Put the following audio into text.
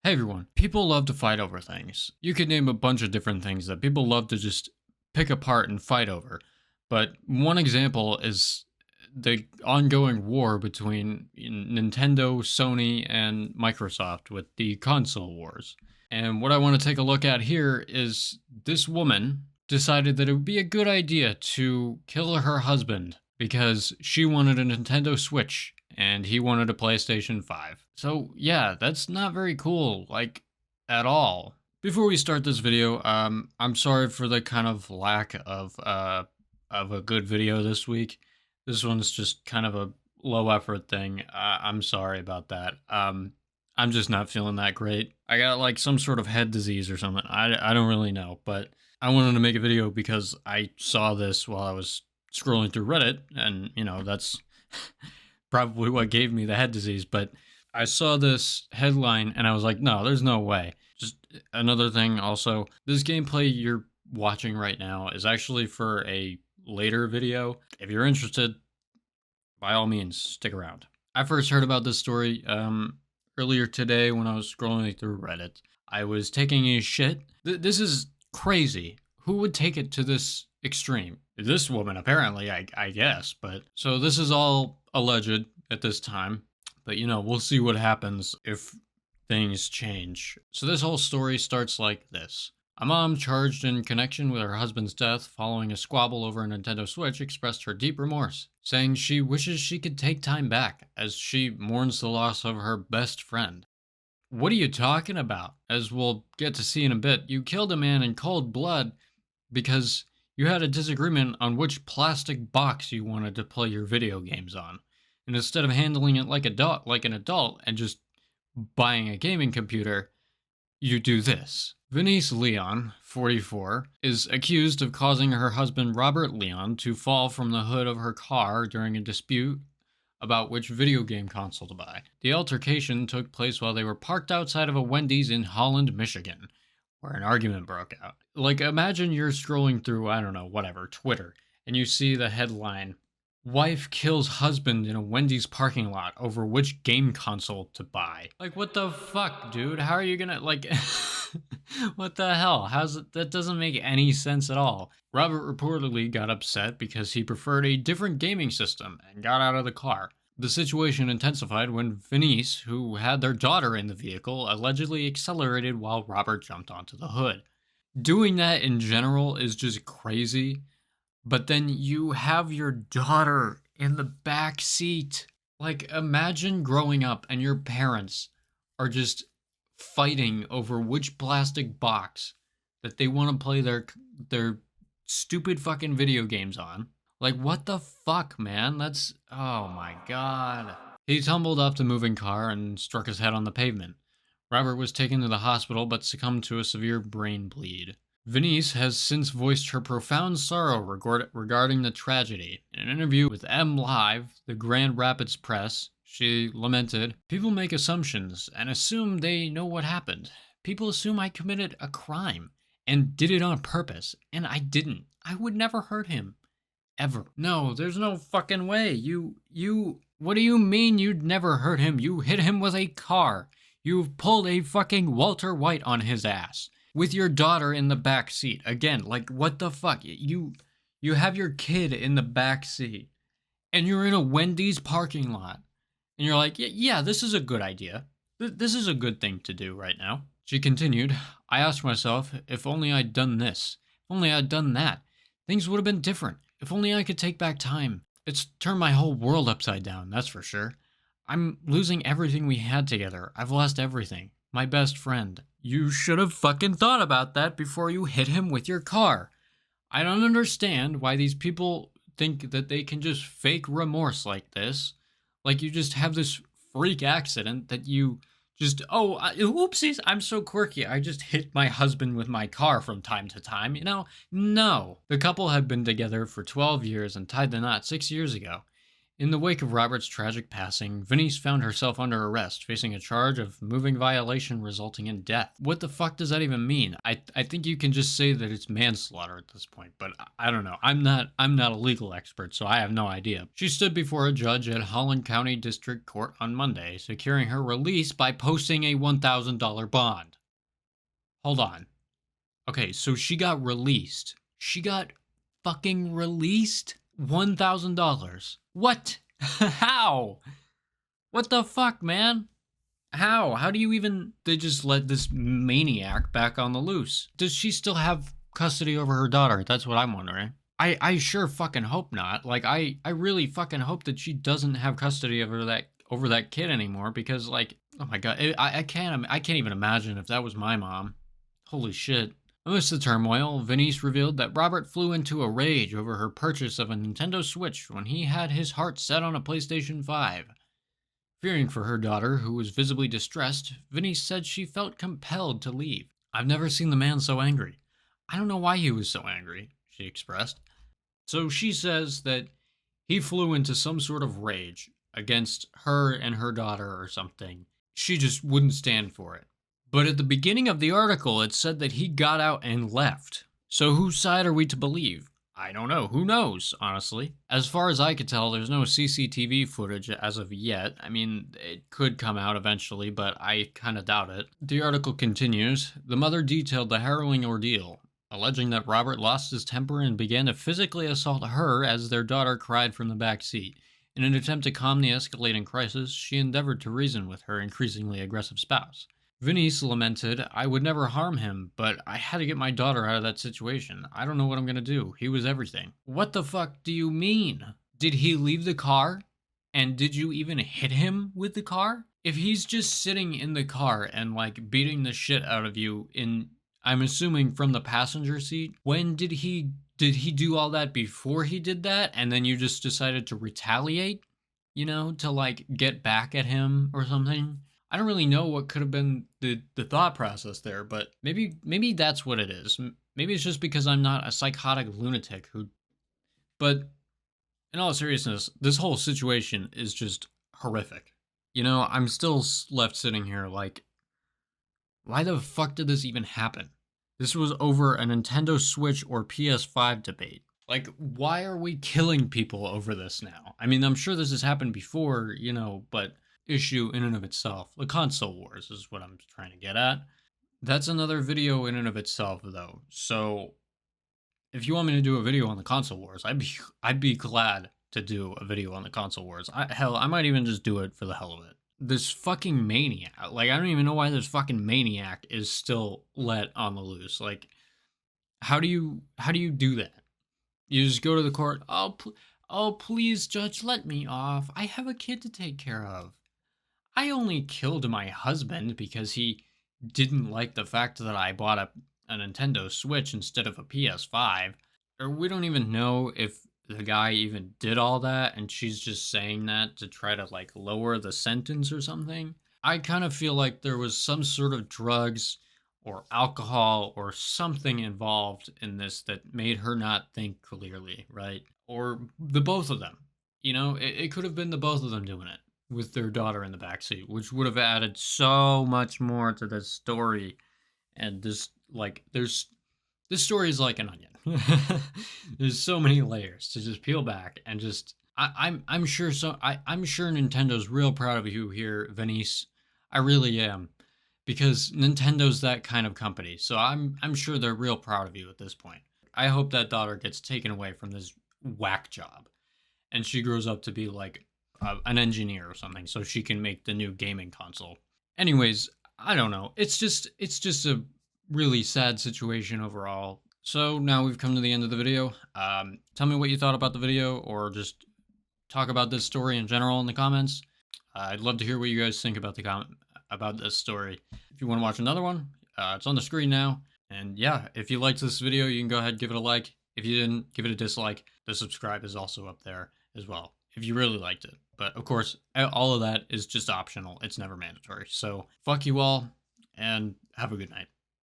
Hey everyone, people love to fight over things. You could name a bunch of different things that people love to just pick apart and fight over. But one example is the ongoing war between Nintendo, Sony, and Microsoft with the console wars. And what I want to take a look at here is this woman decided that it would be a good idea to kill her husband because she wanted a Nintendo Switch and he wanted a PlayStation 5. So, yeah, that's not very cool, like, at all. Before we start this video, I'm sorry for the kind of lack of a good video this week. This one's just kind of a low effort thing. I'm sorry about that. I'm just not feeling that great. I got like some sort of head disease or something. I don't really know, but I wanted to make a video because I saw this while I was scrolling through Reddit, and that's probably what gave me the head disease. But I saw this headline and I was like, no, there's no way. Just another thing also, this gameplay you're watching right now is actually for a later video. If you're interested, by all means, stick around. I first heard about this story earlier today when I was scrolling through Reddit. I was taking a shit. This is crazy. Who would take it to this extreme? This woman, apparently, I guess. But so this is all alleged at this time. But we'll see what happens if things change. So this whole story starts like this. A mom charged in connection with her husband's death following a squabble over a Nintendo Switch expressed her deep remorse, saying she wishes she could take time back as she mourns the loss of her best friend. What are you talking about? As we'll get to see in a bit, you killed a man in cold blood because you had a disagreement on which plastic box you wanted to play your video games on. And instead of handling it like an adult and just buying a gaming computer, you do this. Venice Leon, 44, is accused of causing her husband Robert Leon to fall from the hood of her car during a dispute about which video game console to buy. The altercation took place while they were parked outside of a Wendy's in Holland, Michigan, where an argument broke out. Like, imagine you're scrolling through, I don't know, whatever, Twitter, and you see the headline, "Wife kills husband in a Wendy's parking lot over which game console to buy." Like, what the fuck, dude? How are you gonna, like, what the hell? That doesn't make any sense at all. Robert reportedly got upset because he preferred a different gaming system and got out of the car. The situation intensified when Venice, who had their daughter in the vehicle, allegedly accelerated while Robert jumped onto the hood. Doing that in general is just crazy. But then you have your daughter in the back seat. Like, imagine growing up and your parents are just fighting over which plastic box that they want to play their stupid fucking video games on. Like, what the fuck, man? That's, oh my god. He tumbled off the moving car and struck his head on the pavement. Robert was taken to the hospital but succumbed to a severe brain bleed. Venice has since voiced her profound sorrow regarding the tragedy. In an interview with M Live, the Grand Rapids Press, she lamented, "People make assumptions and assume they know what happened. People assume I committed a crime and did it on purpose, and I didn't. I would never hurt him. Ever. No, there's no fucking way. What do you mean you'd never hurt him? You hit him with a car. You've pulled a fucking Walter White on his ass. With your daughter in the back seat. Again, like, what the fuck? You have your kid in the back seat, and you're in a Wendy's parking lot, and you're like, yeah, this is a good idea. This is a good thing to do right now." She continued, "I asked myself, if only I'd done this, if only I'd done that, things would have been different. If only I could take back time. It's turned my whole world upside down, that's for sure. I'm losing everything we had together. I've lost everything. My best friend. You should have fucking thought about that before you hit him with your car. I don't understand why these people think that they can just fake remorse like this. Like, you just have this freak accident that you just, oopsies, I'm so quirky. I just hit my husband with my car from time to time, No. The couple had been together for 12 years and tied the knot 6 years ago. In the wake of Robert's tragic passing, Venice found herself under arrest, facing a charge of moving violation resulting in death. What the fuck does that even mean? I think you can just say that it's manslaughter at this point, but I don't know. I'm not a legal expert, so I have no idea. She stood before a judge at Holland County District Court on Monday, securing her release by posting a $1,000 bond. Hold on. Okay, so she got released. She got fucking released? $1,000. What? How? What the fuck, man? How? How do you even... They just let this maniac back on the loose. Does she still have custody over her daughter? That's what I'm wondering. I sure fucking hope not. Like, I really fucking hope that she doesn't have custody over that kid anymore, because, like, oh my god, I can't even imagine if that was my mom. Holy shit. Amidst the turmoil, Venice revealed that Robert flew into a rage over her purchase of a Nintendo Switch when he had his heart set on a PlayStation 5. Fearing for her daughter, who was visibly distressed, Venice said she felt compelled to leave. "I've never seen the man so angry. I don't know why he was so angry," she expressed. So she says that he flew into some sort of rage against her and her daughter or something. She just wouldn't stand for it. But at the beginning of the article, it said that he got out and left. So whose side are we to believe? I don't know. Who knows, honestly? As far as I could tell, there's no CCTV footage as of yet. I mean, it could come out eventually, but I kind of doubt it. The article continues. The mother detailed the harrowing ordeal, alleging that Robert lost his temper and began to physically assault her as their daughter cried from the back seat. In an attempt to calm the escalating crisis, she endeavored to reason with her increasingly aggressive spouse. Venice lamented, "I would never harm him, but I had to get my daughter out of that situation. I don't know what I'm gonna do. He was everything." What the fuck do you mean? Did he leave the car? And did you even hit him with the car? If he's just sitting in the car and, like, beating the shit out of you I'm assuming from the passenger seat, when did he do all that before he did that? And then you just decided to retaliate, to, like, get back at him or something? I don't really know what could have been the thought process there, but maybe that's what it is. Maybe it's just because I'm not a psychotic lunatic who... But in all seriousness, this whole situation is just horrific. I'm still left sitting here like, why the fuck did this even happen? This was over a Nintendo Switch or PS5 debate. Like, why are we killing people over this now? I mean, I'm sure this has happened before, but... issue in and of itself. The console wars is what I'm trying to get at. That's another video in and of itself, though. So if you want me to do a video on the console wars, I'd be glad to do a video on the console wars. Hell, I might even just do it for the hell of it. This fucking maniac, like, I don't even know why this fucking maniac is still let on the loose. Like, how do you do that? You just go to the court. Oh, please, judge, let me off. I have a kid to take care of. I only killed my husband because he didn't like the fact that I bought a Nintendo Switch instead of a PS5. Or we don't even know if the guy even did all that and she's just saying that to try to, like, lower the sentence or something. I kind of feel like there was some sort of drugs or alcohol or something involved in this that made her not think clearly, right? Or the both of them. It could have been the both of them doing it with their daughter in the backseat, which would have added so much more to this story. And this story is like an onion. There's so many layers to just peel back and just... I'm sure Nintendo's real proud of you here, Venice. I really am, because Nintendo's that kind of company. So I'm sure they're real proud of you at this point. I hope that daughter gets taken away from this whack job and she grows up to be like an engineer or something, so she can make the new gaming console. Anyways, I don't know. It's just a really sad situation overall. So now we've come to the end of the video. Tell me what you thought about the video, or just talk about this story in general in the comments. I'd love to hear what you guys think about about this story. If you want to watch another one, it's on the screen now. And yeah, if you liked this video, you can go ahead and give it a like. If you didn't, give it a dislike. The subscribe is also up there as well, if you really liked it. But of course, all of that is just optional. It's never mandatory. So fuck you all, and have a good night.